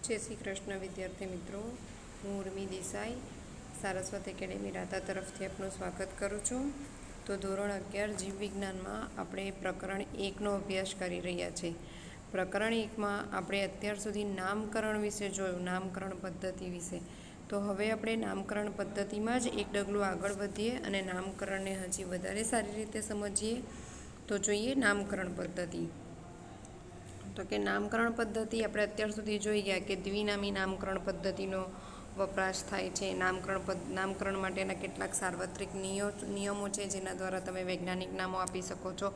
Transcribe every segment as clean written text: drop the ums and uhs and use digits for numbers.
जय श्री कृष्ण विद्यार्थी मित्रों, हूँ उर्मी देसाई सारस्वत एकेडमी राधा तरफथी आपનું સ્વાગત કરું છું। તો ધોરણ 11 જીવ વિજ્ઞાનમાં આપણે પ્રકરણ 1નો અભ્યાસ કરી રહ્યા છીએ। પ્રકરણ 1માં આપણે અત્યાર સુધી નામકરણ વિશે જોયું, નામકરણ પદ્ધતિ વિશે। તો હવે આપણે નામકરણ પદ્ધતિમાં જ એક ડગલું આગળ વધીએ અને નામકરણને હજી વધારે સારી રીતે સમજીએ। તો જોઈએ નામકરણ પદ્ધતિ। તો કે નામકરણ પદ્ધતિ આપણે અત્યાર સુધી જોઈ ગયા કે દ્વિનામી નામકરણ પદ્ધતિનો વપરાશ થાય છે। નામકરણ માટેના કેટલાક સાર્વત્રિક નિયમો છે જેના દ્વારા તમે વૈજ્ઞાનિક નામો આપી શકો છો।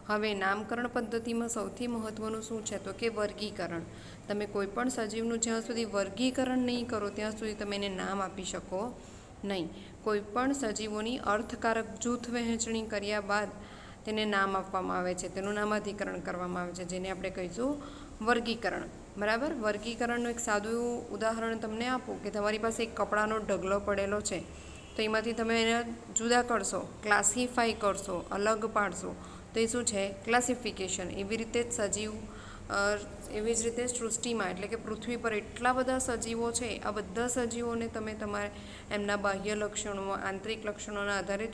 હવે નામકરણ પદ્ધતિમાં સૌથી મહત્ત્વનું શું છે તો કે વર્ગીકરણ। તમે કોઈપણ સજીવનું જ્યાં સુધી વર્ગીકરણ નહીં કરો ત્યાં સુધી તમે એને નામ આપી શકો નહીં। કોઈપણ સજીવોની અર્થકારક જૂથ વહેંચણી કર્યા બાદ તેને નામ આપવામાં આવે છે, તેનું નામાધિકરણ કરવામાં આવે છે, જેને આપણે કહીશું વર્ગીકરણ। બરાબર। વર્ગીકરણનું એક સાદું ઉદાહરણ તમને આપું કે તમારી પાસે એક કપડાનો ઢગલો પડેલો છે, તો એમાંથી તમે એને જુદા કરશો, ક્લાસિફાઈ કરશો, અલગ પાડશો, તો એ શું છે? ક્લાસિફિકેશન। એવી રીતે જ એવી જ રીતે સૃષ્ટિમાં એટલે કે પૃથ્વી પર એટલા બધા સજીવો છે, આ બધા સજીવોને તમે તમારે એમના બાહ્ય લક્ષણો, આંતરિક લક્ષણોના આધારે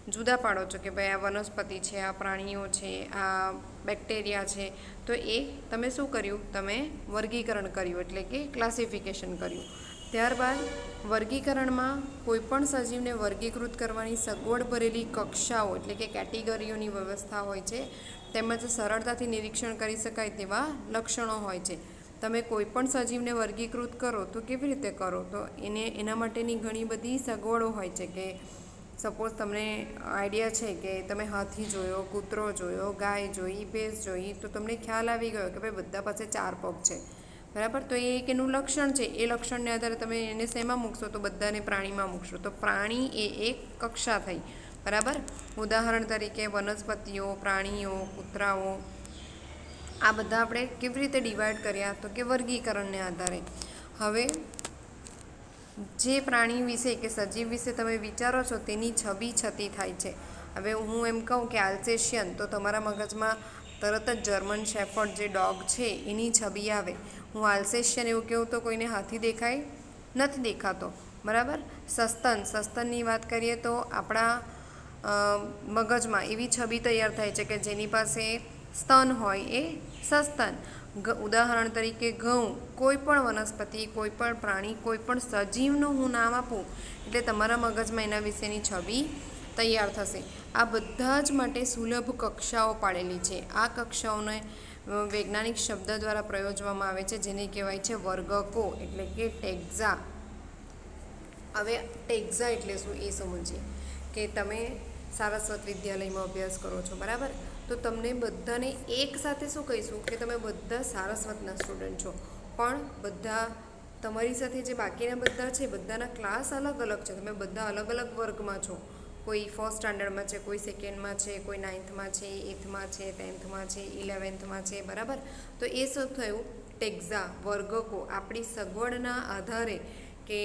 જુદા પાડો છો કે ભાઈ આ વનસ્પતિ છે, આ પ્રાણીઓ છે, આ બેક્ટેરિયા છે। તો એ તમે શું કર્યું? તમે વર્ગીકરણ કર્યું એટલે કે ક્લાસિફિકેશન કર્યું। ત્યારબાદ વર્ગીકરણમાં કોઈપણ સજીવને વર્ગીકૃત કરવાની સગવડ ભરેલી કક્ષાઓ એટલે કે કેટેગરીઓની વ્યવસ્થા હોય છે, તેમજ સરળતાથી નિરીક્ષણ કરી શકાય તેવા લક્ષણો હોય છે। તમે કોઈપણ સજીવને વર્ગીકૃત કરો તો કેવી રીતે કરો? તો એના માટેની ઘણી બધી સગવડો હોય છે કે સપોઝ તમને આઈડિયા છે કે તમે હાથી જોયો, કૂતરો જોયો, ગાય જોઈ, ભેંસ જોઈ, તો તમને ખ્યાલ આવી ગયો કે ભાઈ બધા પાસે 4 પગ છે, બરાબર। તો એ એક એનું લક્ષણ છે, એ લક્ષણને આધારે તમે એને શેમાં મૂકશો? તો બધાને પ્રાણીમાં મૂકશો, તો પ્રાણી એ એક કક્ષા થઈ, બરાબર। ઉદાહરણ તરીકે વનસ્પતિઓ, પ્રાણીઓ, કૂતરાઓ, આ બધા આપણે કેવી રીતે ડિવાઈડ કર્યા? તો કે વર્ગીકરણને આધારે। હવે જે પ્રાણી વિશે કે સજીવ વિશે તમે વિચારો છો તેની છબી છતી થાય છે। હવે હું એમ કહું કે આલ્સેશિયન, તો તમારા મગજમાં તરત જ જર્મન શેફર્ડ જે ડોગ છે એની છબી આવે। હું આલ્સેશિયન એવું કહું તો કોઈને હાથી દેખાય? નથી દેખાતો, બરાબર। સસ્તનની વાત કરીએ તો આપણા મગજમાં એવી છબી તૈયાર થાય છે કે જેની પાસે સ્તન હોય એ સસ્તન। ઉદાહરણ તરીકે ઘઉં, કોઈ પણ વનસ્પતિ, કોઈ પણ પ્રાણી, કોઈ પણ સજીવનું હું નામ આપું એટલે તમારા મગજમાં એના વિશેની છબી તૈયાર થશે। આ બધા જ માટે સુલભ કક્ષાઓ પાડેલી છે। આ કક્ષાઓને વૈજ્ઞાનિક શબ્દ દ્વારા પ્રયોજવામાં આવે છે જેને કહેવાય છે વર્ગકો એટલે કે ટેક્ઝા। હવે ટેક્ઝા એટલે શું એ સમજીએ કે તમે સારસ્વત વિદ્યાલયમાં અભ્યાસ કરો છો, બરાબર। તો તમને બધાને એક સાથે શું કહીશું કે તમે બધા સારસ્વતના સ્ટુડન્ટ છો, પણ બધા તમારી સાથે જે બાકીના બધા છે બધાના ક્લાસ અલગ અલગ છે, તમે બધા અલગ અલગ વર્ગમાં છો। કોઈ 1st સ્ટાન્ડર્ડમાં છે, કોઈ 2ndમાં છે, કોઈ 9thમાં છે, 8thમાં છે, 10thમાં છે, 11thમાં છે, બરાબર। તો એ શું થયું? ટેક્ઝા, વર્ગકો। આપણી સગવડના આધારે કે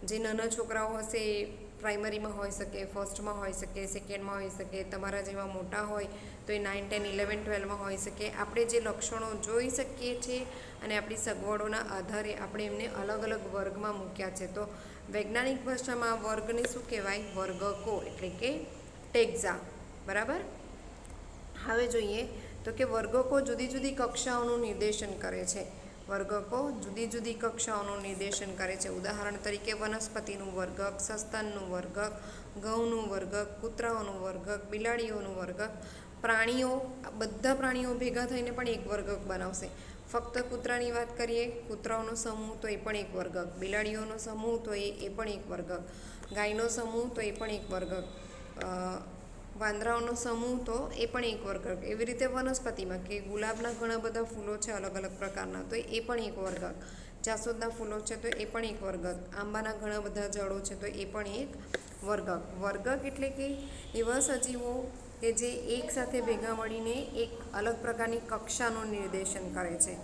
જે નાના છોકરાઓ હશે એ પ્રાઇમરીમાં હોઈ શકે, 1stમાં હોઈ શકે, 2ndમાં હોઈ શકે, તમારા જેવા મોટા હોય તો એ 9, 10, 11, 12માં હોઈ શકે। આપણે જે લક્ષણો જોઈ શકીએ છીએ અને આપણી સગવડોના આધારે આપણે એમને અલગ અલગ વર્ગમાં મૂક્યા છે। તો વૈજ્ઞાનિક ભાષામાં આ વર્ગને શું કહેવાય? વર્ગકો એટલે કે ટેક્ઝા, બરાબર। હવે જોઈએ તો કે વર્ગકો જુદી જુદી કક્ષાઓનું નિર્દેશન કરે છે। વર્ગકો જુદી જુદી કક્ષાઓનું નિર્દેશન કરે છે। ઉદાહરણ તરીકે વનસ્પતિનું વર્ગક, સસ્તનનું વર્ગક, ઘઉંનું વર્ગક, કૂતરાઓનું વર્ગક, બિલાડીઓનું વર્ગક। પ્રાણીઓ, બધા પ્રાણીઓ ભેગા થઈને પણ એક વર્ગક બનાવશે। ફક્ત કૂતરાની વાત કરીએ, કૂતરાઓનો સમૂહ તો એ પણ એક વર્ગક, બિલાડીઓનો સમૂહ તો એ પણ એક વર્ગક, ગાયનો સમૂહ તો એ પણ એક વર્ગક, વાંદરાઓનો સમૂહ તો એ પણ એક વર્ગક। એવી રીતે વનસ્પતિમાં કે ગુલાબના ઘણા બધા ફૂલો છે અલગ અલગ પ્રકારના, તો એ પણ એક વર્ગક, જાસૂદના ફૂલો છે તો એ પણ એક વર્ગક, આંબાના ઘણા બધા ઝાડો છે તો એ પણ એક વર્ગક। વર્ગક એટલે કે એવા સજીવો કે જે એક સાથે ભેગા મળીને એક અલગ પ્રકારની કક્ષાનું નિર્દેશન કરે છે,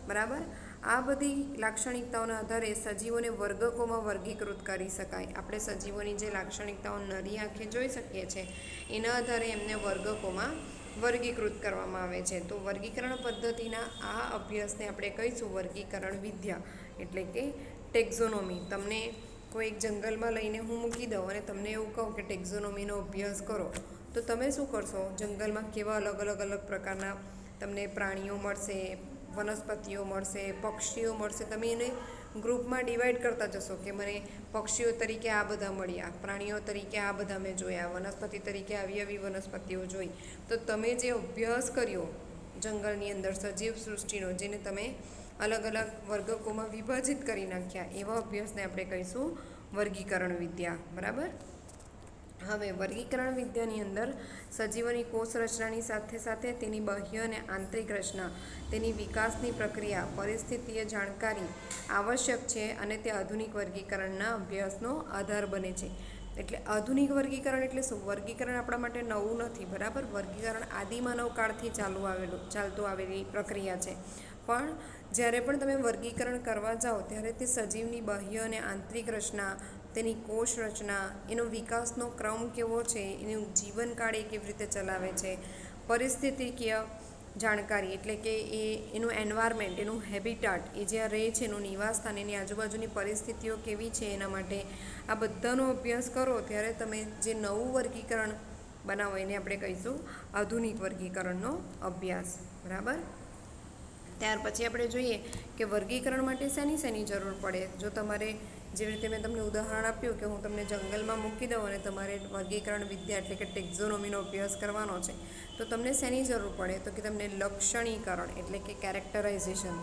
બરાબર। આ બધી લાક્ષણિકતાઓના આધારે સજીવોને વર્ગકોમાં વર્ગીકૃત કરી શકાય। આપણે સજીવોની જે લાક્ષણિકતાઓ નરી આંખે જોઈ શકીએ છીએ એના આધારે એમને વર્ગકોમાં વર્ગીકૃત કરવામાં આવે છે. તો વર્ગીકરણ પદ્ધતિના આ અભ્યાસને આપણે કહીશું વર્ગીકરણ વિદ્યા, એટલે કે ટેક્ઝોનોમી. તમને કોઈ એક જંગલમાં લઈને હું મૂકી દઉં અને તમને એવું કહું કે ટેક્ઝોનોમીનો અભ્યાસ કરો, તો તમે શું કરશો? જંગલમાં કેવા અલગ પ્રકારના તમને પ્રાણીઓ મળશે, વનસ્પતિઓ મળશે, પક્ષીઓ મળશે. તમે એને ગ્રુપમાં ડિવાઈડ કરતા જશો કે મને પક્ષીઓ તરીકે આ બધા મળ્યા, પ્રાણીઓ તરીકે આ બધા મેં જોયા, વનસ્પતિ તરીકે આવી વનસ્પતિઓ જોઈ. તો તમે જે અભ્યાસ કર્યો જંગલની અંદર સજીવ સૃષ્ટિનો, જેને તમે અલગ વર્ગકોમાં વિભાજિત કરી નાખ્યા, એવા અભ્યાસને આપણે કહીશું વર્ગીકરણ વિદ્યા. બરાબર. હવે વર્ગીકરણ વિદ્યાની અંદર સજીવોની કોષ રચનાની સાથે તેની બાહ્ય અને આંતરિક રચના, તેની વિકાસની પ્રક્રિયા, પરિસ્થિતિય જાણકારી આવશ્યક છે અને તે આધુનિક વર્ગીકરણના અભ્યાસનો આધાર બને છે. એટલે આધુનિક વર્ગીકરણ એટલે શું? વર્ગીકરણ આપણા માટે નવું નથી. બરાબર. વર્ગીકરણ આદિમાનવ કાળથી ચાલતું આવેલી પ્રક્રિયા છે. પણ જ્યારે પણ તમે વર્ગીકરણ કરવા જાઓ ત્યારે તે સજીવની બાહ્ય અને આંતરિક રચના, તેની કોષ રચના, એનો વિકાસનો ક્રમ કેવો છે, એનું જીવનકાળ એ કેવી રીતે ચલાવે છે, પરિસ્થિતિકીય જાણકારી એટલે કે એનું એન્વાયરમેન્ટ, એનું હેબિટાટ, એ જ્યાં રહે છે એનું નિવાસસ્થાન, એની આજુબાજુની પરિસ્થિતિઓ કેવી છે એના માટે આ બધાનો અભ્યાસ કરો ત્યારે તમે જે નવું વર્ગીકરણ બનાવો એને આપણે કહીશું આધુનિક વર્ગીકરણનો અભ્યાસ. બરાબર. ત્યાર પછી આપણે જોઈએ કે વર્ગીકરણ માટે શેની જરૂર પડે. જો તમારે જેવી રીતે મેં તમને ઉદાહરણ આપ્યું કે હું તમને જંગલમાં મૂકી દઉં અને તમારે વર્ગીકરણ વિદ્યા એટલે કે ટેક્ઝોનોમીનો અભ્યાસ કરવાનો છે, તો તમને શેની જરૂર પડે? તો કે તમને લક્ષણીકરણ એટલે કે કેરેક્ટરાઇઝેશન,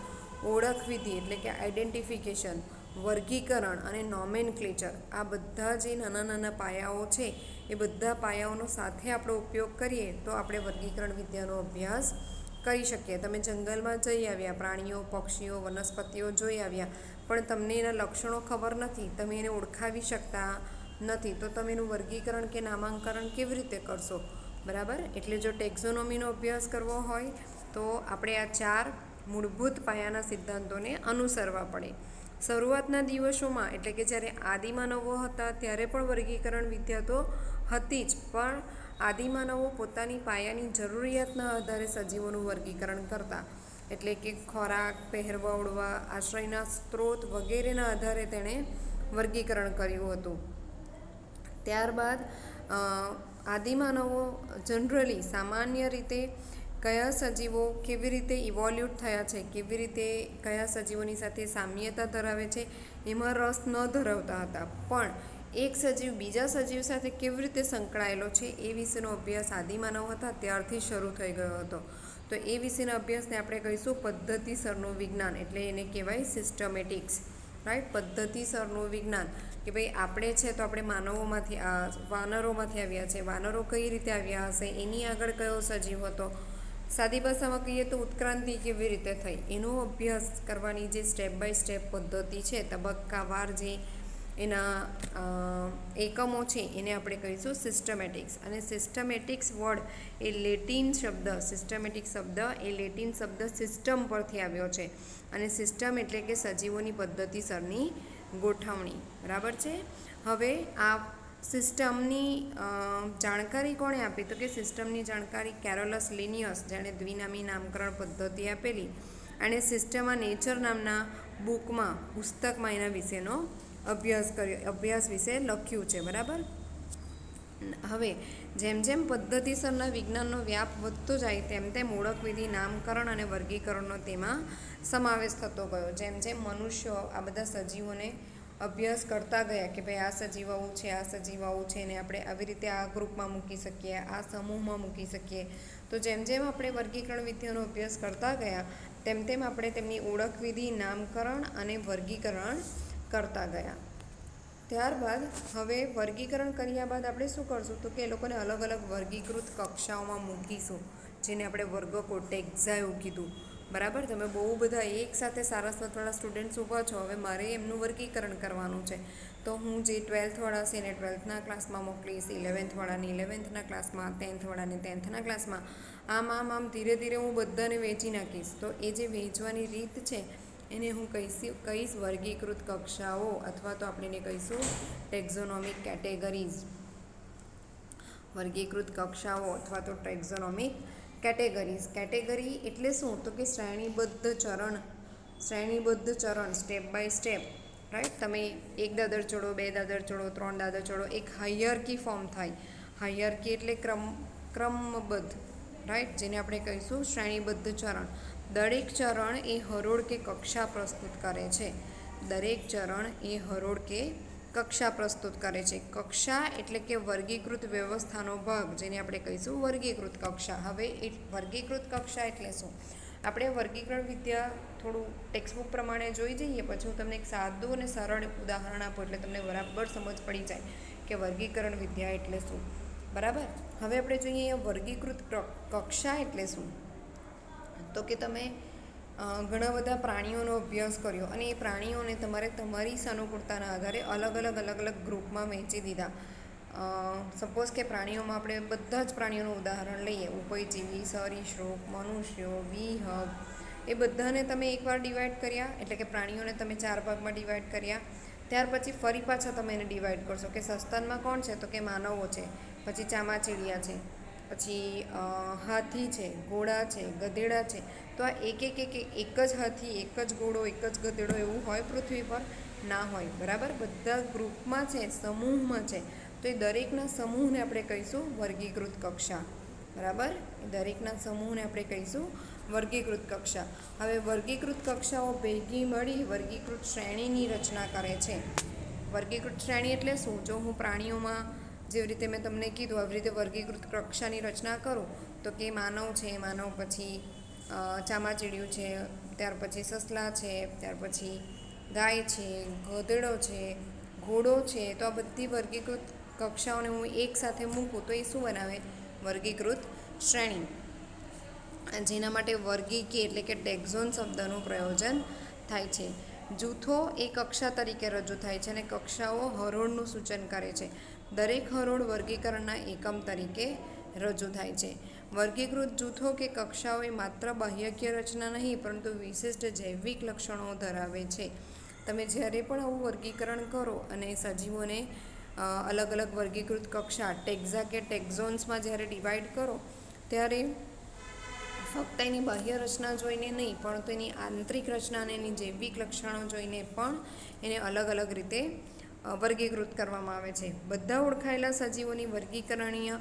ઓળખ વિધિ એટલે કે આઈડેન્ટિફિકેશન, વર્ગીકરણ અને નોમેનક્લેચર, આ બધા જે નાના પાયાઓ છે એ બધા પાયાઓનો સાથે આપણો ઉપયોગ કરીએ તો આપણે વર્ગીકરણ વિદ્યાનો અભ્યાસ કરી શકીએ. તમે જંગલમાં જઈ આવ્યા, પ્રાણીઓ, પક્ષીઓ, વનસ્પતિઓ જોઈ આવ્યા, પણ તમને એના લક્ષણો ખબર નથી, તમે એને ઓળખાવી શકતા નથી, તો તમે એનું વર્ગીકરણ કે નામાંકરણ કેવી રીતે કરશો? બરાબર. એટલે જો ટેક્ઝોનોમીનો અભ્યાસ કરવો હોય તો આપણે આ 4 મૂળભૂત પાયાના સિદ્ધાંતોને અનુસરવા પડે. શરૂઆતના દિવસોમાં એટલે કે જ્યારે આદિમાનવો હતા ત્યારે પણ વર્ગીકરણ વિદ્યા તો હતી જ, પણ આદિમાનવો પોતાની પાયાની જરૂરિયાતના આધારે સજીવોનું વર્ગીકરણ કરતા. એટલે કે ખોરાક, પહેરવા ઓઢવા, આશ્રયના સ્ત્રોત વગેરેના આધારે તેણે વર્ગીકરણ કર્યું હતું. ત્યારબાદ આદિમાનવો જનરલી સામાન્ય રીતે કયા સજીવો કેવી રીતે ઇવોલ્યુટ થયા છે, કેવી રીતે કયા સજીવોની સાથે સામ્યતા ધરાવે છે એમાં રસ ન ધરાવતા હતા, પણ એક સજીવ બીજા સજીવ સાથે કેવી રીતે સંકળાયેલો છે એ વિશેનો અભ્યાસ આદિમાનવ હતા ત્યારથી શરૂ થઈ ગયો હતો. તો એ વિશેના અભ્યાસને આપણે કહીશું પદ્ધતિસરનું વિજ્ઞાન, એટલે એને કહેવાય સિસ્ટમેટિક્સ. રાઈટ. પદ્ધતિસરનું વિજ્ઞાન કે ભાઈ આપણે છે તો આપણે વાનરોમાંથી આવ્યા છે, વાનરો કઈ રીતે આવ્યા હશે, એની આગળ કયો સજીવ હતો, સાદી ભાષામાં કહીએ તો ઉત્ક્રાંતિ કેવી રીતે થઈ, એનો અભ્યાસ કરવાની જે સ્ટેપ બાય સ્ટેપ પદ્ધતિ છે, તબક્કાવાર જે એના એકમો છે એને આપણે કહીશું સિસ્ટમેટિક્સ. અને સિસ્ટમેટિક્સ વર્ડ એ લેટિન શબ્દ, સિસ્ટમેટિક શબ્દ એ લેટિન શબ્દ સિસ્ટમ પરથી આવ્યો છે, અને સિસ્ટમ એટલે કે સજીવોની પદ્ધતિસરની ગોઠવણી. બરાબર છે. હવે આ સિસ્ટમની જાણકારી કોણે આપી? તો કે સિસ્ટમની જાણકારી કેરોલસ લિનિયસ, જેણે દ્વિનામી નામકરણ પદ્ધતિ આપેલી, અને સિસ્ટમ આ નેચર નામના પુસ્તકમાં એના વિશેનો અભ્યાસ વિશે લખ્યું છે. બરાબર. હવે જેમ જેમ પદ્ધતિસરના વિજ્ઞાનનો વ્યાપ વધતો જાય તેમ ઓળખ વિધિ, નામકરણ અને વર્ગીકરણનો તેમાં સમાવેશ થતો ગયો. જેમ મનુષ્યો આ બધા સજીવોને અભ્યાસ કરતા ગયા કે ભાઈ આ સજીવ આવું છે, આ સજીવ આવું છે, ને આપણે આવી રીતે આ ગ્રુપમાં મૂકી શકીએ, આ સમૂહમાં મૂકી શકીએ, તો જેમ આપણે વર્ગીકરણ વિદ્યાનો અભ્યાસ કરતા ગયા તેમ આપણે તેમની ઓળખ વિધિ, નામકરણ અને વર્ગીકરણ કરતા ગયા. ત્યારબાદ હવે વર્ગીકરણ કર્યા બાદ આપણે શું કરશું? તો કે એ લોકોને અલગ વર્ગીકૃત કક્ષાઓમાં મૂકીશું, જેને આપણે વર્ગકો, ટેક્ઝા કીધું. બરાબર. તમે બહુ બધા એકસાથે સારસ્વતવાળા સ્ટુડન્ટ્સ ઊભા છો, હવે મારે એમનું વર્ગીકરણ કરવાનું છે, તો હું જે 12th છે એને 12thના ક્લાસમાં મોકલીશ, 11thવાળાને 11thના ક્લાસમાં, 10thવાળાને 10thના ક્લાસમાં, આમ ધીરે ધીરે હું બધાને વેચી નાખીશ. તો એ જે વેચવાની રીત છે એને હું કહીશ વર્ગીકૃત કક્ષાઓ, અથવા તો આપણે એને કહીશું ટેક્ઝોનોમિક કેટેગરીઝ. વર્ગીકૃત કક્ષાઓ અથવા તો ટેક્ઝોનોમિક કેટેગરી એટલે શું? તો કે શ્રેણીબદ્ધ ચરણ, સ્ટેપ બાય સ્ટેપ, રાઈટ. તમે એક દાદર ચડો, બે દાદર ચડો, ત્રણ દાદર ચડો, એક હાયરકી ફોર્મ થાય. હાયરકી એટલે ક્રમબદ્ધ, રાઈટ, જેને આપણે કહીશું શ્રેણીબદ્ધ ચરણ. દરેક ચરણ એ હરોળ કે કક્ષા પ્રસ્તુત કરે છે. કક્ષા એટલે કે વર્ગીકૃત વ્યવસ્થાનો ભાગ, જેને આપણે કહીશું વર્ગીકૃત કક્ષા. હવે એ વર્ગીકૃત કક્ષા એટલે શું? આપણે વર્ગીકરણ વિદ્યા થોડું ટેક્સ્ટબુક પ્રમાણે જોઈ જઈએ, પછી હું તમને એક સાદું અને સરળ ઉદાહરણ આપું એટલે તમને બરાબર સમજ પડી જાય કે વર્ગીકરણ વિદ્યા એટલે શું. બરાબર. હવે આપણે જોઈએ અહીંયા વર્ગીકૃત કક્ષા એટલે શું? તો કે તમે ઘણા બધા પ્રાણીઓનો અભ્યાસ કર્યો અને એ પ્રાણીઓને તમારે તમારી સાનુકૂળતાના આધારે અલગ અલગ ગ્રુપમાં વહેંચી દીધા. સપોઝ કે પ્રાણીઓમાં આપણે બધા જ પ્રાણીઓનું ઉદાહરણ લઈએ, ઉભયજીવી, સરીસૃપ, મનુષ્યો, વિહંગ, એ બધાને તમે એકવાર ડિવાઈડ કર્યા, એટલે કે પ્રાણીઓને તમે 4 ભાગમાં ડિવાઈડ કર્યા. ત્યાર પછી ફરી પાછા તમે એને ડિવાઈડ કરશો કે સસ્તનમાં કોણ છે? તો કે માનવો છે, પછી ચામાચીડિયા છે, પછી હાથી છે, ઘોડા છે, ગધેડા છે. તો આ એક જ હાથી, એક જ ઘોડો, એક જ ગધેડો એવું હોય પૃથ્વી પર? ના હોય. બરાબર. બધા ગ્રુપમાં છે, સમૂહમાં છે. તો એ દરેકના સમૂહને આપણે કહીશું વર્ગીકૃત કક્ષા. બરાબર. એ દરેકના સમૂહને આપણે કહીશું વર્ગીકૃત કક્ષા. હવે વર્ગીકૃત કક્ષાઓ ભેગી મળી વર્ગીકૃત શ્રેણીની રચના કરે છે. વર્ગીકૃત શ્રેણી એટલે શું? જો હું પ્રાણીઓમાં જેવી રીતે મેં તમને કીધું આવી રીતે વર્ગીકૃત કક્ષાની રચના કરું, તો કે માનવ છે, માનવ પછી ચામાચીડિયું છે, ત્યાર પછી સસલા છે, ત્યાર પછી ગાય છે, ગધેડો છે, ઘોડો છે. તો આ બધી વર્ગીકૃત કક્ષાઓને હું એક સાથે મૂકું તો એ શું બનાવે? વર્ગીકૃત શ્રેણી. જેના માટે વર્ગીકી એટલે કે ટેક્ઝોન શબ્દનું પ્રયોજન થાય છે. જૂથો એ કક્ષા તરીકે રજૂ થાય છે અને કક્ષાઓ હરોળનું સૂચન કરે છે. દરેક હરોળ વર્ગીકરણના એકમ તરીકે રજૂ થાય છે. વર્ગીકૃત જૂથો કે કક્ષાઓ એ માત્ર બાહ્યકીય રચના નહીં, પરંતુ વિશિષ્ટ જૈવિક લક્ષણો ધરાવે છે. તમે જ્યારે પણ આવું વર્ગીકરણ કરો અને સજીવોને અલગ અલગ વર્ગીકૃત કક્ષા ટેક્ઝા કે ટેક્ઝોન્સમાં જ્યારે ડિવાઈડ કરો, ત્યારે ફક્ત એની બાહ્ય રચના જોઈને નહીં, પરંતુ એની આંતરિક રચના અને એની જૈવિક લક્ષણો જોઈને પણ એને અલગ અલગ રીતે વર્ગીકૃત કરવામાં આવે છે. બધા ઓળખાયેલા સજીવોની વર્ગીકરણીય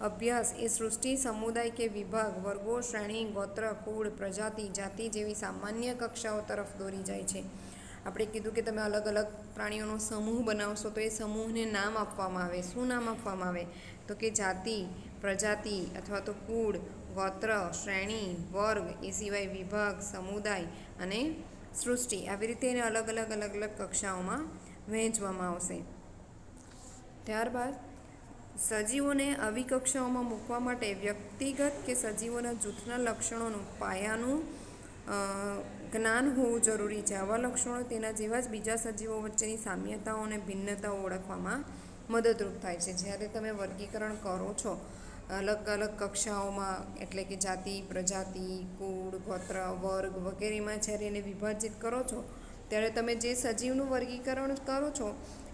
અભ્યાસ એ સૃષ્ટિ, સમુદાય કે વિભાગ, વર્ગો, શ્રેણી, ગોત્ર, કુળ, પ્રજાતિ, જાતિ જેવી સામાન્ય કક્ષાઓ તરફ દોરી જાય છે. આપણે કીધું કે તમે અલગ અલગ પ્રાણીઓનો સમૂહ બનાવશો તો એ સમૂહને નામ આપવામાં આવે. શું નામ આપવામાં આવે? તો કે જાતિ, પ્રજાતિ અથવા તો કુળ, ગોત્ર, શ્રેણી, વર્ગ, એ સિવાય વિભાગ, સમુદાય અને સૃષ્ટિ. આવી રીતે એને અલગ અલગ કક્ષાઓમાં વહેંચવામાં આવશે. ત્યારબાદ સજીવોને આવી કક્ષાઓમાં મૂકવા માટે વ્યક્તિગત કે સજીવોના જૂથના લક્ષણોનું પાયાનું જ્ઞાન હોવું જરૂરી છે. આવા લક્ષણો તેના જેવા જ બીજા સજીવો વચ્ચેની સામ્યતાઓ અને ભિન્નતાઓ ઓળખવામાં મદદરૂપ થાય છે. જ્યારે તમે વર્ગીકરણ કરો છો અલગ અલગ કક્ષાઓમાં, એટલે કે જાતિ, પ્રજાતિ, કુળ, ગોત્ર, વર્ગ વગેરેમાં જ્યારે એને વિભાજિત કરો છો, ત્યારે તમે જે સજીવનું વર્ગીકરણ કરો છો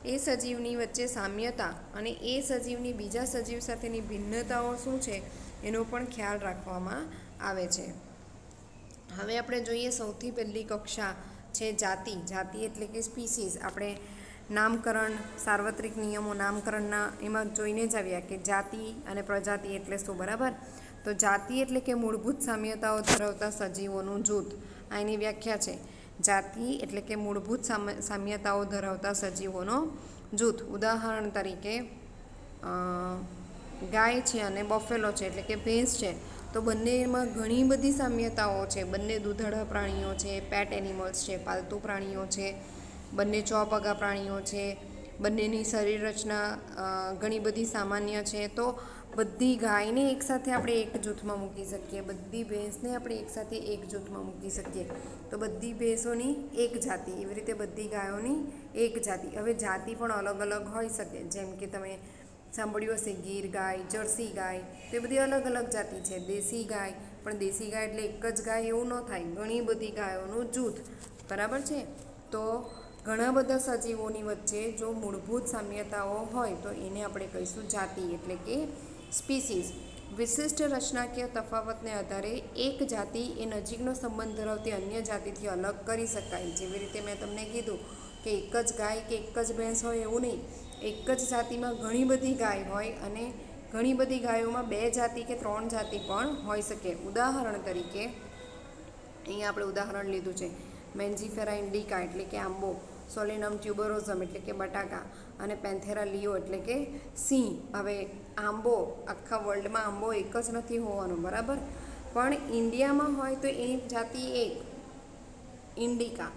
એ સજીવની વચ્ચે સામ્યતા અને એ સજીવની બીજા સજીવ સાથેની ભિન્નતાઓ શું છે એનો પણ ખ્યાલ રાખવામાં આવે છે. હવે આપણે જોઈએ સૌથી પહેલી કક્ષા છે જાતિ. જાતિ એટલે કે સ્પીસીઝ. આપણે નામકરણ, સાર્વત્રિક નિયમો નામકરણના એમાં જોઈને જ આવ્યા કે જાતિ અને પ્રજાતિ એટલે શું. બરાબર. તો જાતિ એટલે કે મૂળભૂત સામ્યતાઓ ધરાવતા સજીવોનું જૂથ. આ એની વ્યાખ્યા છે. જાતિ એટલે કે મૂળભૂત સામ્યતાઓ ધરાવતા સજીવોનો જૂથ. ઉદાહરણ તરીકે ગાય છે અને બફેલો છે એટલે કે ભેંસ છે, તો બંનેમાં ઘણી બધી સામ્યતાઓ છે. બંને દૂધાળા પ્રાણીઓ છે, પેટ એનિમલ્સ છે, પાલતુ પ્રાણીઓ છે, બંને ચોપગા પ્રાણીઓ છે, બંનેની શરીર રચના ઘણી બધી સામાન્ય છે. તો બધી ગાયને એકસાથે આપણે એક જૂથમાં મૂકી શકીએ, બધી ભેંસને આપણે એકસાથે એક જૂથમાં મૂકી શકીએ. તો બધી ભેંસોની એક જાતિ, એવી રીતે બધી ગાયોની એક જાતિ. હવે જાતિ પણ અલગ અલગ હોઈ શકે, જેમ કે તમે સાંભળ્યું હશે ગીર ગાય, જર્સી ગાય, તો એ બધી અલગ અલગ જાતિ છે. દેશી ગાય, પણ દેશી ગાય એટલે એક જ ગાય એવું ન થાય, ઘણી બધી ગાયોનું જૂથ. બરાબર છે. તો ઘણા બધા સજીવોની વચ્ચે જો મૂળભૂત સામ્યતાઓ હોય તો એને આપણે કહીશું જાતિ એટલે કે સ્પીસીઝ. વિશિષ્ટ રચનાકીય તફાવતને આધારે એક જાતિ એ નજીકનો સંબંધ ધરાવતી અન્ય જાતિથી અલગ કરી શકાય. જેવી રીતે મેં તમને કીધું કે એક જ ગાય કે એક જ ભેંસ હોય એવું નહીં, એક જ જાતિમાં ઘણી બધી ગાય હોય અને ઘણી બધી ગાયોમાં 2 જાતિ કે 3 જાતિ પણ હોઈ શકે. ઉદાહરણ તરીકે અહીંયા આપણે ઉદાહરણ લીધું છે મેન્જીફેરા ઇન્ડિકા એટલે કે આંબો, સોલેનમ ટ્યુબરોઝમ એટલે કે બટાકા અને પેન્થેરા લિયો એટલે કે સિંહ. હવે આંબો આખા વર્લ્ડમાં આંબો એક જ નથી હોવાનો, બરાબર, પણ ઇન્ડિયામાં હોય તો એની જાતિ એક ઇન્ડિકા.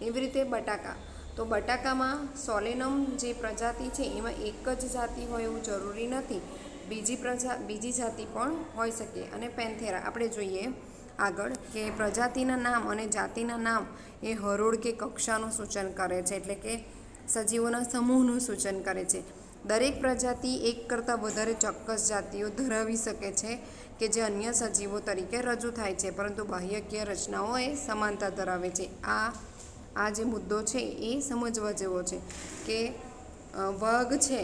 એવી રીતે બટાકા, તો બટાકામાં સોલેનમ જે પ્રજાતિ છે એમાં એક જ જાતિ હોય એવું જરૂરી નથી, બીજી જાતિ પણ હોઈ શકે. અને પેન્થેરા આપણે જોઈએ આગળ કે પ્રજાતિના નામ અને જાતિના નામ એ હરોળ કે કક્ષાનું સૂચન કરે છે, એટલે કે સજીવોના સમૂહનું સૂચન કરે છે. દરેક પ્રજાતિ એક કરતાં વધારે ચોક્કસ જાતિઓ ધરાવી શકે છે કે જે અન્ય સજીવો તરીકે રજૂ થાય છે, પરંતુ બાહ્યકીય રચનાઓ એ સમાનતા ધરાવે છે. આ જે મુદ્દો છે એ સમજવા જેવો છે કે વાઘ છે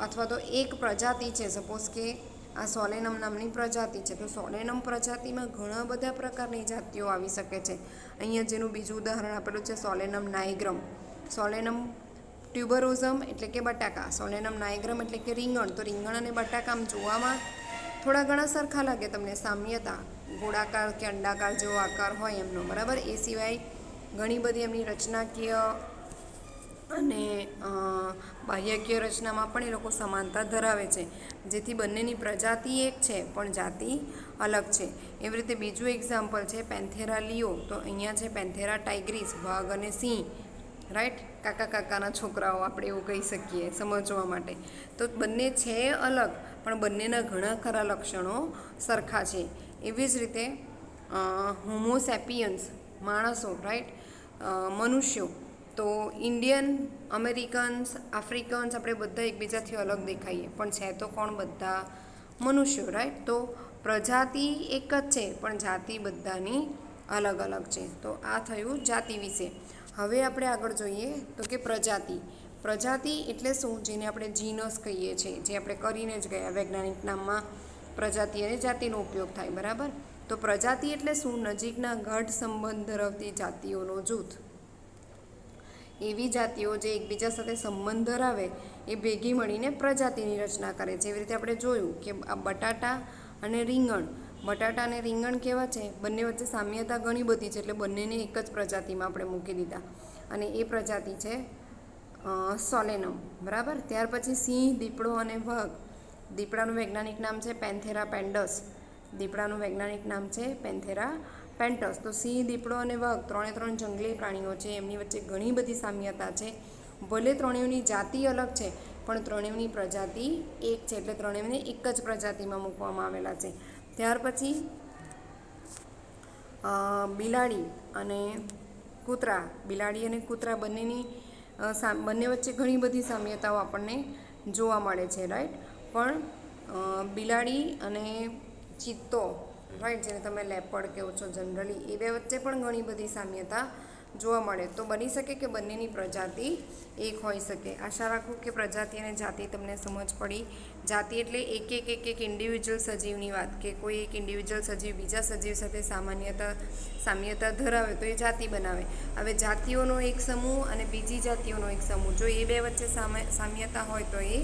અથવા તો એક પ્રજાતિ છે, સપોઝ કે આ સોલેનમ નામની પ્રજાતિ છે, તો સોલેનમ પ્રજાતિમાં ઘણા બધા પ્રકારની જાતિઓ આવી શકે છે. અહીંયા જેનું બીજું ઉદાહરણ આપેલું છે સોલેનમ નાઇગ્રમ, સોલેનમ ટ્યુબરોઝમ એટલે કે બટાકા, સોલેનમ નાઇગ્રમ એટલે કે રીંગણ. તો રીંગણ અને બટાકા આમ જોવામાં થોડા ઘણા સરખા લાગે તમને, સામ્યતા, ગોળાકાર કે અંડાકાર જેવો આકાર હોય એમનો, બરાબર. એ સિવાય ઘણી બધી એમની રચનાકીય અને બાહ્યકીય રચનામાં પણ એ લોકો સમાનતા ધરાવે છે, જેથી બંનેની પ્રજાતિ એક છે પણ જાતિ અલગ છે. એવી રીતે બીજું એક્ઝામ્પલ છે પેન્થેરા લિયો. તો અહીંયા છે પેન્થેરા ટાઇગ્રીસ, વાઘ અને સિંહ, રાઈટ, કાકાના છોકરાઓ આપણે એવું કહી શકીએ સમજવા માટે. તો બંને છે અલગ પણ બંનેના ઘણા ખરા લક્ષણો સરખા છે. એવી જ રીતે હોમોસેપિયન્સ માણસો, રાઈટ, મનુષ્યો, તો ઇન્ડિયન, અમેરિકન્સ, આફ્રિકન્સ આપણે બધા એકબીજાથી અલગ દેખાઈએ પણ છે તો કોણ? બધા મનુષ્યો, રાઈટ. તો પ્રજાતિ એક જ છે પણ જાતિ બધાની અલગ અલગ છે. તો આ થયું જાતિ વિશે. હવે આપણે આગળ જોઈએ તો કે પ્રજાતિ એટલે શું? જેને આપણે જીનસ કહીએ છીએ, જે આપણે કરીને જ ગયા, વૈજ્ઞાનિક નામમાં પ્રજાતિ અને જાતિનો ઉપયોગ થાય, બરાબર. તો પ્રજાતિ એટલે શું? નજીકના ગાઢ સંબંધ ધરાવતી જાતિઓનો જૂથ. એવી જાતિઓ જે એકબીજા સાથે સંબંધ ધરાવે એ ભેગી મળીને પ્રજાતિની રચના કરે. જેવી રીતે આપણે જોયું કે આ બટાટા અને રીંગણ કેવા છે? બંને વચ્ચે સામ્યતા ઘણી બધી છે, એટલે બંનેને એક જ પ્રજાતિમાં આપણે મૂકી દીધા અને એ પ્રજાતિ છે સોલેનમ, બરાબર. ત્યાર પછી સિંહ, દીપડો અને વાઘ. દીપડાનું વૈજ્ઞાનિક નામ છે પેન્થેરા પેન્ડસ. તો સિંહ, દીપડો અને વાઘ 3 જંગલી પ્રાણીઓ છે, એમની વચ્ચે ઘણી બધી સામ્યતા છે. ભલે ત્રણેયની જાતિ અલગ છે પણ ત્રણેયની પ્રજાતિ એક છે, એટલે ત્રણેયને એક જ પ્રજાતિમાં મૂકવામાં આવેલા છે. ત્યાર પછી બિલાડી અને કૂતરા બંને વચ્ચે ઘણી બધી સામ્યતાઓ આપણને જોવા મળે છે, રાઈટ. પણ બિલાડી અને ચિત્તો, રાઈટ, જેને તમે લેપર્ડ કહો છો જનરલી, એ બે વચ્ચે પણ ઘણી બધી સામ્યતા જોવા મળે. તો બની શકે કે બંનેની પ્રજાતિ એક હોઈ શકે. આશા રાખું કે પ્રજાતિ અને જાતિ તમને સમજ પડી. જાતિ એટલે એક ઇન્ડિવિજ્યુઅલ સજીવની વાત, કે કોઈ એક ઇન્ડિવિજ્યુઅલ સજીવ બીજા સજીવ સાથે સામ્યતા ધરાવે તો એ જાતિ બનાવે. હવે જાતિઓનો એક સમૂહ અને બીજી જાતિઓનો એક સમૂહ, જો એ બે વચ્ચે સામ્યતા હોય તો એ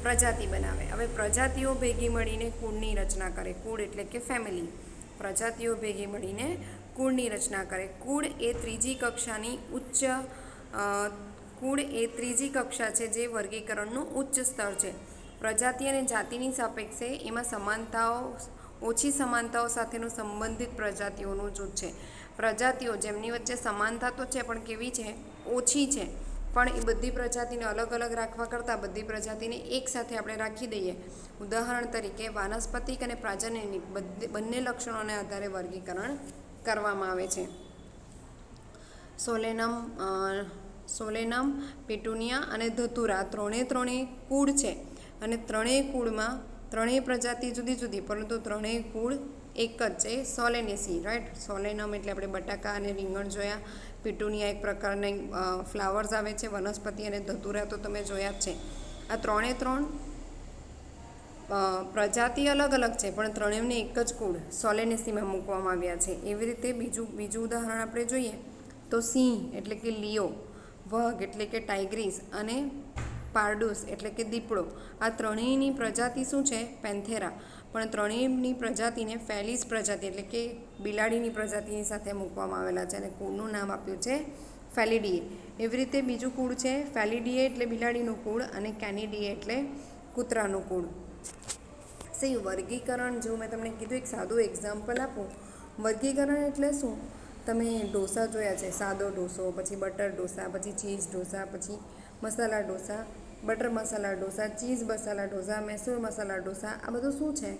પ્રજાતિ બનાવે. હવે પ્રજાતિઓ ભેગી મળીને કુળની રચના કરે. કુળ એટલે કે ફેમિલી. પ્રજાતિઓ ભેગી મળીને કુળની રચના કરે. કુળ એ ત્રીજી કક્ષા છે જે વર્ગીકરણનું ઉચ્ચ સ્તર છે. પ્રજાતિ અને જાતિની સાપેક્ષે એમાં ઓછી સમાનતાઓ સાથેનું સંબંધિત પ્રજાતિઓનું જૂથ છે. પ્રજાતિઓ જેમની વચ્ચે સમાનતા તો છે પણ કેવી છે? ઓછી છે. પણ એ બધી પ્રજાતિને અલગ અલગ રાખવા કરતાં બધી પ્રજાતિને એક સાથે આપણે રાખી દઈએ. ઉદાહરણ તરીકે વાનસ્પતિક અને પ્રાજનનિક બંને લક્ષણોને આધારે વર્ગીકરણ કરવામાં આવે છે. સોલેનમ, પેટુનિયા અને ધતુરા ત્રણેય કુળ છે અને ત્રણેય કુળમાં ત્રણેય પ્રજાતિ જુદી જુદી, પરંતુ ત્રણેય કુળ એક જ છે, સોલેનેસી, રાઈટ. સોલેનમ એટલે આપણે બટાકા અને રીંગણ જોયા. પેટુનિયા એક પ્રકારના ફ્લાવર્સ આવે છે, વનસ્પતિ, અને ધતુરા તો તમે જોયા જ છે. આ ત્રણે ત્રણ પ્રજાતિ અલગ અલગ છે પણ ત્રણેયને એક જ કુળ સોલેનેસીમાં મૂકવામાં આવ્યા છે. એવી રીતે બીજું ઉદાહરણ આપણે જોઈએ તો સિંહ એટલે કે લિયો, વાઘ એટલે કે ટાઇગ્રીસ અને પારડુસ એટલે કે દીપડો, આ ત્રણેયની પ્રજાતિ શું છે? પેન્થેરા. પણ ત્રણેયની પ્રજાતિને ફેલિસ પ્રજાતિ એટલે કે બિલાડીની પ્રજાતિની સાથે મૂકવામાં આવેલા છે અને કુળનું નામ આપ્યું છે ફેલિડીએ. એવી રીતે બીજું કુળ છે ફેલિડીએ એટલે બિલાડીનું કુળ અને કેનિડીએ એટલે કૂતરાનું કુળ. વર્ગીકરણ જો મેં તમને કીધું એક સાદું એક્ઝામ્પલ આપું. વર્ગીકરણ એટલે શું? તમે ઢોસા જોયા છે, સાદો ઢોસો, પછી બટર ઢોસા, પછી ચીઝ ઢોસા, પછી મસાલા ઢોસા, બટર મસાલા ઢોસા, ચીઝ મસાલા ઢોસા, મૈસૂર મસાલા ઢોસા. આ બધું શું છે?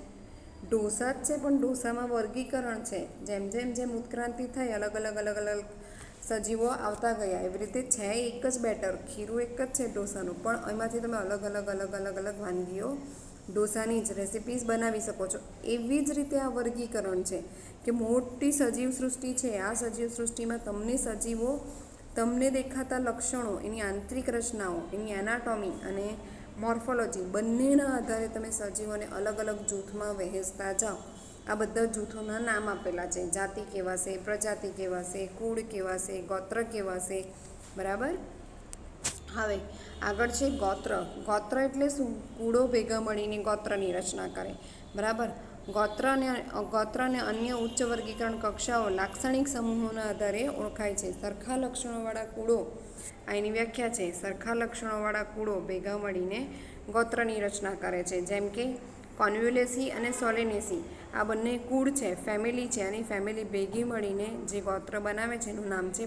ઢોસા જ છે, પણ ઢોસામાં વર્ગીકરણ છે. જેમ જેમ જેમ ઉત્ક્રાંતિ થઈ અલગ અલગ સજીવો આવતા ગયા. એવી રીતે છે એક જ બેટર, ખીરું એક જ છે ઢોસાનું, પણ એમાંથી તમે અલગ અલગ વાનગીઓ ઢોસાની જ રેસિપીઝ બનાવી શકો છો. એવી જ રીતે આ વર્ગીકરણ છે કે મોટી સજીવ સૃષ્ટિ છે. આ સજીવ સૃષ્ટિમાં તમને દેખાતા લક્ષણો, એની આંતરિક રચનાઓ, એની એનાટોમી અને મોર્ફોલોજી બંનેના આધારે તમે સજીવોને અલગ અલગ જૂથમાં વહેંચતા જાઓ. આ બધા જૂથોના નામ આપેલા છે. જાતિ કહેવાશે, પ્રજાતિ કહેવાશે, કુળ કહેવાશે, ગોત્ર કહેવાશે. બરાબર. હવે આગળ છે ગોત્ર. ગોત્ર એટલે શું? કુળો ભેગા મળીને ગોત્રની રચના કરે. બરાબર. ગોત્ર અને અન્ય ઉચ્ચ વર્ગીકરણ કક્ષાઓ લાક્ષણિક સમૂહોના આધારે ઓળખાય છે. સરખા લક્ષણોવાળા કુળો, આ એની વ્યાખ્યા છે, સરખા લક્ષણોવાળા કુળો ભેગા મળીને ગોત્રની રચના કરે છે. જેમ કે કોન્વ્યુલેસી અને સોલેનેસી આ બંને કુળ છે, ફેમિલી છે, અને ફેમિલી ભેગી મળીને જે ગોત્ર બનાવે છે એનું નામ છે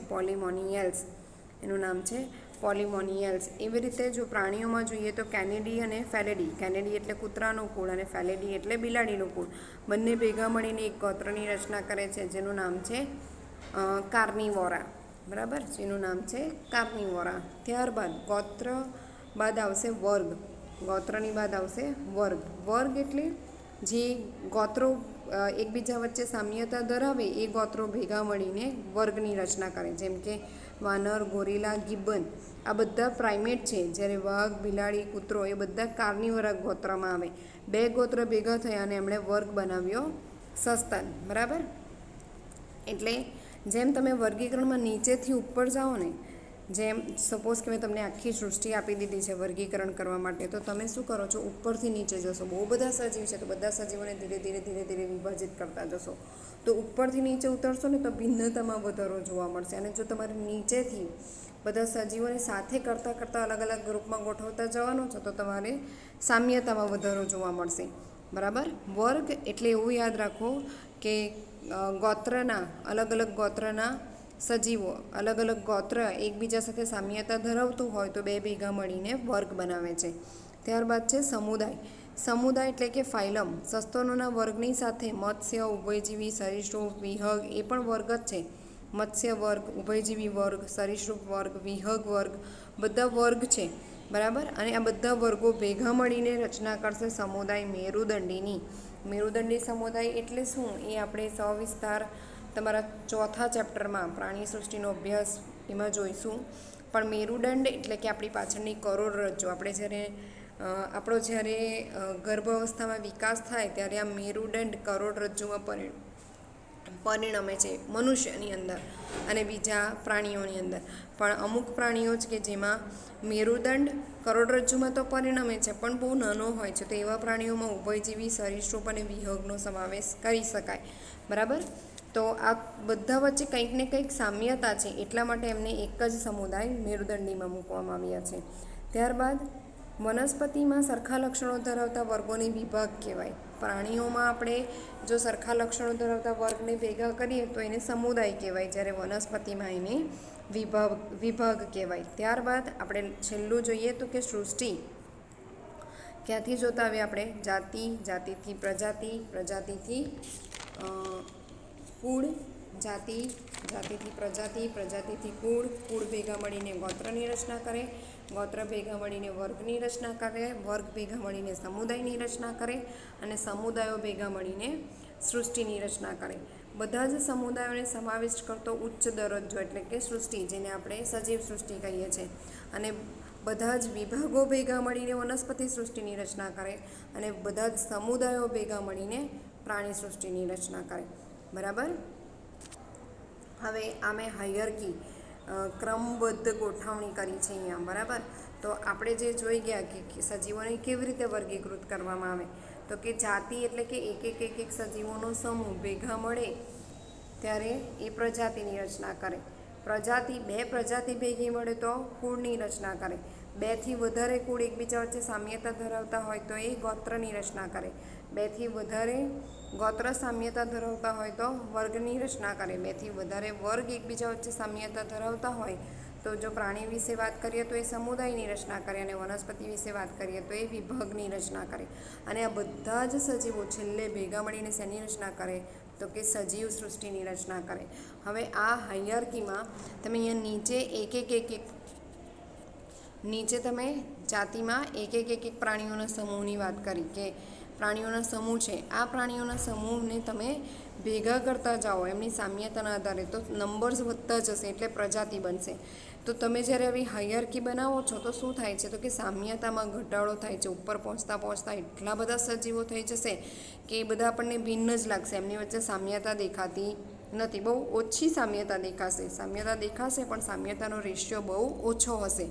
પોલિમોનિયલ્સ. એવી રીતે જો પ્રાણીઓમાં જોઈએ તો કેનિડી અને ફેલિડી. કેનિડી એટલે કૂતરાનું કુળ અને ફેલિડી એટલે બિલાડીનું કુળ. બંને ભેગા મળીને એક ગોત્રની રચના કરે છે જેનું નામ છે કાર્નિવોરા. બરાબર, જેનું નામ છે કાર્નિવોરા. ત્યારબાદ ગોત્ર બાદ આવશે વર્ગ. ગોત્રની બાદ આવશે વર્ગ. વર્ગ એટલે જે ગોત્રો એકબીજા વચ્ચે સામ્યતા ધરાવે એ ગોત્રો ભેગા મળીને વર્ગની રચના કરે. જેમ કે વાનર, ગોરિલા, ગિબ્બન આ બધા પ્રાઇમેટ છે. જ્યારે વાઘ, બિલાડી, કૂતરો એ બધા કાર્નિવોરા ગોત્રમાં આવે. બે ગોત્ર ભેગા થયા અને એમણે વર્ગ બનાવ્યો સસ્તન. બરાબર. એટલે જેમ તમે વર્ગીકરણમાં નીચેથી ઉપર જાઓ ને, જેમ સપોઝ કે મેં તમને આખી સૃષ્ટિ આપી દીધી છે વર્ગીકરણ કરવા માટે, તો તમે શું કરો છો? ઉપરથી નીચે જશો. બહુ બધા સજીવ છે તો બધા સજીવોને ધીરે ધીરે વિભાજિત કરતા જશો. તો ઉપરથી નીચે ઉતરશો ને તો ભિન્નતામાં વધારો જોવા મળશે. અને જો તમારે નીચેથી બધા સજીવોને સાથે કરતાં અલગ અલગ ગ્રુપમાં ગોઠવતા જવાનું છે તો તમારે સામ્યતામાં વધારો જોવા મળશે. બરાબર. વર્ગ એટલે એવું યાદ રાખો કે અલગ અલગ ગોત્રના સજીવો, અલગ અલગ ગોત્ર એકબીજા સાથે સામ્યતા ધરાવતું હોય તો બે ભેગા મળીને વર્ગ બનાવે છે. ત્યારબાદ છે સમુદાય. સમુદાય એટલે કે ફાઇલમ. સસ્તનોના વર્ગની સાથે મત્સ્ય, ઉભયજીવી, સરીસૃપ, વિહગ એ પણ વર્ગ જ છે. મત્સ્ય વર્ગ, ઉભયજીવી વર્ગ, સરીસૃપ વર્ગ, વિહગ વર્ગ બધા વર્ગ છે. બરાબર. અને આ બધા વર્ગો ભેગા મળીને રચના કરશે સમુદાય મેરુદંડીની. મેરુદંડી સમુદાય એટલે શું એ આપણે સવિસ્તાર તમારા ચોથા ચેપ્ટરમાં પ્રાણી સૃષ્ટિનો અભ્યાસ એમાં જોઈશું. પણ મેરુદંડ એટલે કે આપણી પાછળની કરોડરજ્જુ. આપણો જ્યારે ગર્ભ અવસ્થામાં વિકાસ થાય ત્યારે આ મેરુદંડ કરોડરજ્જુમાં પરિણમે છે મનુષ્યની અંદર અને બીજા પ્રાણીઓની અંદર. પણ અમુક પ્રાણીઓ જ કે જેમાં મેરુદંડ કરોડરજ્જુમાં તો પરિણમે છે પણ બહુ નાનો હોય છે, તો એવા પ્રાણીઓમાં ઉભયજીવી, સરીસૃપ અને વિહગનો સમાવેશ કરી શકાય. બરાબર. તો આ બધા વચ્ચે કંઈક ને કંઈક સામ્યતા છે, એટલા માટે એમને એક જ સમુદાય મેરુદંડીમાં મૂકવામાં આવ્યા છે. ત્યારબાદ વનસ્પતિમાં સરખા લક્ષણો ધરાવતા વર્ગોને વિભાગ કહેવાય. પ્રાણીઓમાં આપણે જો સરખા લક્ષણો ધરાવતા વર્ગને ભેગા કરીએ તો એને સમુદાય કહેવાય, જ્યારે વનસ્પતિમાં એને વિભાગ કહેવાય. ત્યારબાદ આપણે છેલ્લું જોઈએ તો કે સૃષ્ટિ. ક્યાંથી જોતા આવ્યા આપણે? જાતિ, જાતિથી પ્રજાતિ, પ્રજાતિથી કુળ, જાતિથી પ્રજાતિ, પ્રજાતિથી કુળ, કુળ ભેગા મળીને ગોત્રની રચના કરે, ગોત્ર ભેગા મળીને વર્ગની રચના કરે, વર્ગ ભેગા મળીને સમુદાયની રચના કરે અને સમુદાયો ભેગા મળીને સૃષ્ટિની રચના કરે. બધા જ સમુદાયોને સમાવિષ્ટ કરતો ઉચ્ચ દરજ્જો એટલે કે સૃષ્ટિ, જેને આપણે સજીવ સૃષ્ટિ કહીએ છીએ. અને બધા જ વિભાગો ભેગા મળીને વનસ્પતિ સૃષ્ટિની રચના કરે અને બધા જ સમુદાયો ભેગા મળીને પ્રાણી સૃષ્ટિની રચના કરે. બરાબર. હવે આ મેં હાયરકી ક્રમબદ્ધ ગોઠવણી કરી છે અહીંયા. બરાબર. તો આપણે જે જોઈ ગયા કે સજીવોને કેવી રીતે વર્ગીકૃત કરવામાં આવે, તો કે જાતિ એટલે કે એક સજીવોનો સમૂહ ભેગા મળે ત્યારે એ પ્રજાતિની રચના કરે. પ્રજાતિ, બે પ્રજાતિ ભેગી મળે તો કુળની રચના કરે. બેથી વધારે કુળ એકબીજા વચ્ચે સામ્યતા ધરાવતા હોય તો એ ગોત્રની રચના કરે. બેથી વધારે ગોત્ર સામ્યતા ધરાવતા હોય તો વર્ગની રચના કરે. બેથી વધારે વર્ગ એકબીજા વચ્ચે સામ્યતા ધરાવતા હોય તો જો પ્રાણી વિશે વાત કરીએ તો એ સમુદાયની રચના કરે અને વનસ્પતિ વિશે વાત કરીએ તો એ વિભાગની રચના કરે. અને આ બધા જ સજીવો છેલ્લે ભેગા મળીને શેની રચના કરે, તો કે સજીવ સૃષ્ટિની રચના કરે. હવે આ હાયરાર્કીમાં તમે અહીંયા નીચે તમે જાતિમાં એક પ્રાણીઓના સમૂહની વાત કરી કે પ્રાણીઓના સમૂહ છે. આ પ્રાણીઓના સમૂહને તમે ભેગા કરતા જાઓ એમની સામ્યતાના આધારે તો નંબર્સ વધતા જશે એટલે પ્રજાતિ બનશે. તો તમે જ્યારે આવી હાયરાર્કી બનાવો છો તો શું થાય છે, તો કે સામ્યતામાં ઘટાડો થાય છે. ઉપર પહોંચતા એટલા બધા સજીવો થઈ જશે કે એ બધા આપણને ભિન્ન જ લાગશે. એમની વચ્ચે સામ્યતા દેખાતી નથી. બહુ ઓછી સામ્યતા દેખાશે પણ સામ્યતાનો રેશિયો બહુ ઓછો હશે.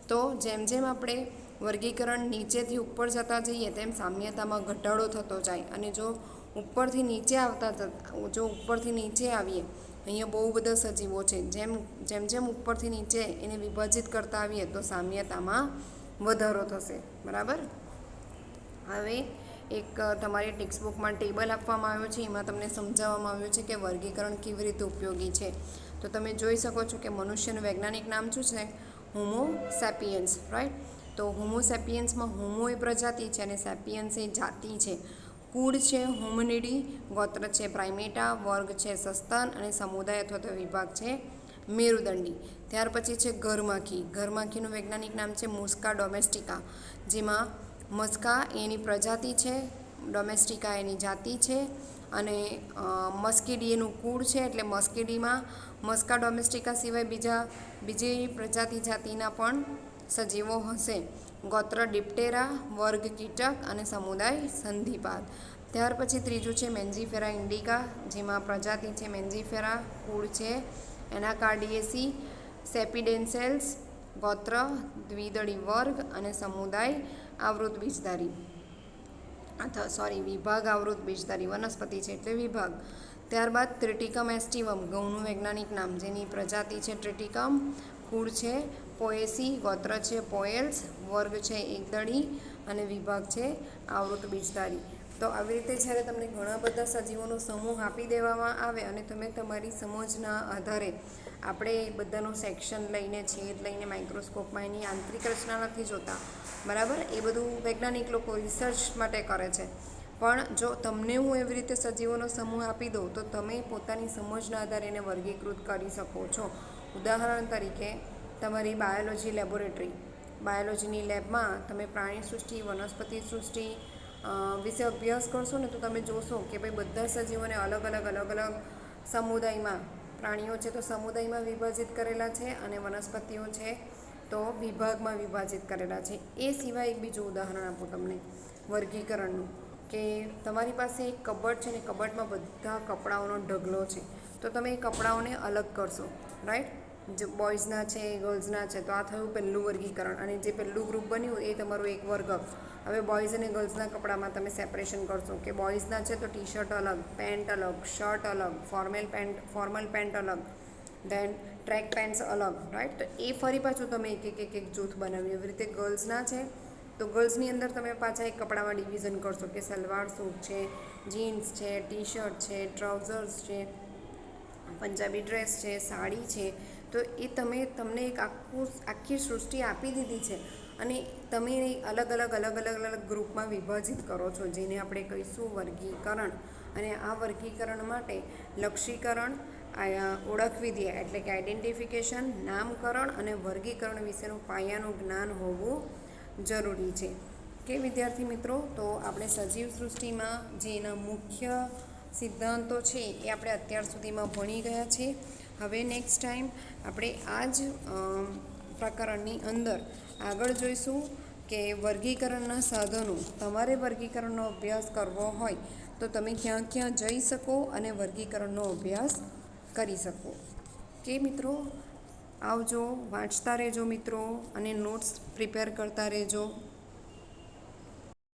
તો જેમ જેમ આપણે વર્ગીકરણ નીચેથી ઉપર જતા જઈએ તેમ સામ્યતામાં ઘટાડો થતો જાય. અને જો ઉપરથી નીચે આવીએ, અહીંયા બહુ બધા સજીવો છે, જેમ ઉપરથી નીચે એને વિભાજિત કરતા આવીએ તો સામ્યતામાં વધારો થશે. બરાબર. હવે એક તમારી ટેક્સ્ટ બુકમાં ટેબલ આપવામાં આવ્યો છે, એમાં તમને સમજાવવામાં આવ્યું છે કે વર્ગીકરણ કેવી રીતે ઉપયોગી છે. તો તમે જોઈ શકો છો કે મનુષ્યનું વૈજ્ઞાનિક નામ શું છે, હોમો સેપિયન્સ. રાઈટ. તો હોમો સેપિયન્સમાં હોમો એ પ્રજાતિ છે અને સેપિયન્સ એ જાતિ છે. કુળ છે હોમિનિડી, ગોત્ર છે પ્રાઇમેટા, વર્ગ છે સસ્તન અને સમુદાય અથવા તો વિભાગ છે મેરુદંડી. ત્યાર પછી છે ઘરમાખી. ઘરમાખીનું વૈજ્ઞાનિક નામ છે મુસ્કા ડોમેસ્ટિકા, જેમાં મસ્કા એની પ્રજાતિ છે, ડોમેસ્ટિકા એની જાતિ છે અને મસ્કીડી એનું કુળ છે. એટલે મસ્કીડીમાં મસ્કા ડોમેસ્ટિકા સિવાય બીજી પ્રજાતિ જાતિના પણ સજીવો હશે. ગોત્ર ડિપ્ટેરા, વર્ગ કીટક અને સમુદાય સંધિપાદ. ત્યાર પછી ત્રીજું છે મેન્જીફેરા ઇન્ડિકા, જેમાં પ્રજાતિ છે મેન્જીફેરા, કુળ છે એનાકાર્ડિયેસી, સેપિડેન્સેલ્સ, ગોત્ર દ્વિદળી વર્ગ અને સમુદાય આવૃત બીજધારી વિભાગ આવૃત બીજધારી વનસ્પતિ છે એટલે વિભાગ. ત્યારબાદ ટ્રિટિકમ એસ્ટિવમ, ઘઉંનું વૈજ્ઞાનિક નામ, જેની પ્રજાતિ છે ટ્રિટિકમ, કુળ છે પોએસી, ગોત્ર છે પોએલ્સ, વર્ગ છે એકદળી અને વિભાગ છે આવૃત બીજધારી. તો આવી રીતે જ્યારે તમને ઘણા બધા સજીવોનો સમૂહ આપી દેવામાં આવે અને તમે તમારી સમજના આધારે, આપણે બધાનું સેક્શન લઈને છેદ લઈને માઇક્રોસ્કોપમાં એની આંતરિક રચના નથી જોતા. બરાબર. એ બધું વૈજ્ઞાનિક લોકો રિસર્ચ માટે કરે છે. પણ જો તમને હું એવી રીતે સજીવોનો સમૂહ આપી દઉં તો તમે પોતાની સમજના આધારે એને વર્ગીકૃત કરી શકો છો. ઉદાહરણ તરીકે તમારી બાયોલોજીની લેબમાં તમે પ્રાણી સૃષ્ટિ, વનસ્પતિ સૃષ્ટિ વિશે અભ્યાસ કરશો ને તો તમે જોશો કે ભાઈ બધા સજીવોને અલગ અલગ સમુદાયમાં, પ્રાણીઓ છે તો સમુદાયમાં વિભાજિત કરેલા છે અને વનસ્પતિઓ છે તો વિભાગમાં વિભાજિત કરેલા છે. એ સિવાય એક બીજું ઉદાહરણ આપું તમને વર્ગીકરણનું, કે તમારી પાસે એક કબડ છે ને કબડમાં બધા કપડાઓનો ઢગલો છે, તો તમે એ કપડાઓને અલગ કરશો. રાઈટ. જે બોયઝના છે, ગર્લ્સના છે, તો આ થયું પહેલું વર્ગીકરણ. અને જે પહેલું ગ્રુપ બન્યું એ તમારું એક વર્ગ. હવે બોયઝ અને ગર્લ્સના કપડામાં તમે સેપરેશન કરશો કે બોયઝના છે તો ટી શર્ટ અલગ, પેન્ટ અલગ, શર્ટ અલગ, ફોર્મલ પેન્ટ અલગ, દેન ટ્રેક પેન્ટ્સ અલગ. રાઈટ. તો એ ફરી પાછું તમે એક જૂથ બનાવ્યું. એવી રીતે ગર્લ્સના છે તો ગર્લ્સની અંદર તમે પાછા એક કપડામાં ડિવિઝન કરશો કે સલવાર સૂટ છે, જીન્સ છે, ટી શર્ટ છે, ટ્રાઉઝર્સ છે, પંજાબી ડ્રેસ છે, સાડી છે. તો એ તમને એક આખી સૃષ્ટિ આપી દીધી છે અને તમે અલગ અલગ ગ્રુપમાં વિભાજિત કરો છો, જેને આપણે કહીશું વર્ગીકરણ. અને આ વર્ગીકરણ માટે લક્ષીકરણ, ઓળખવિધિ એટલે કે આઈડેન્ટિફિકેશન, નામકરણ અને વર્ગીકરણ વિશેનું પાયાનું જ્ઞાન હોવું જરૂરી છે. કે વિદ્યાર્થી મિત્રો, તો આપણે સજીવ સૃષ્ટિમાં જે એના મુખ્ય સિદ્ધાંતો છે એ આપણે અત્યાર સુધીમાં ભણી ગયા છીએ. હવે નેક્સ્ટ ટાઈમ આપણે આ જ પ્રકરણની અંદર આગળ જોઈશું કે વર્ગીકરણના સાધનો. તમારે વર્ગીકરણનો અભ્યાસ કરવો હોય તો તમે ક્યાં ક્યાં જઈ શકો અને વર્ગીકરણનો અભ્યાસ કરી શકો. કે મિત્રો, આવજો, વાંચતા રહેજો મિત્રો, અને નોટ્સ પ્રિપેર કરતા રહેજો.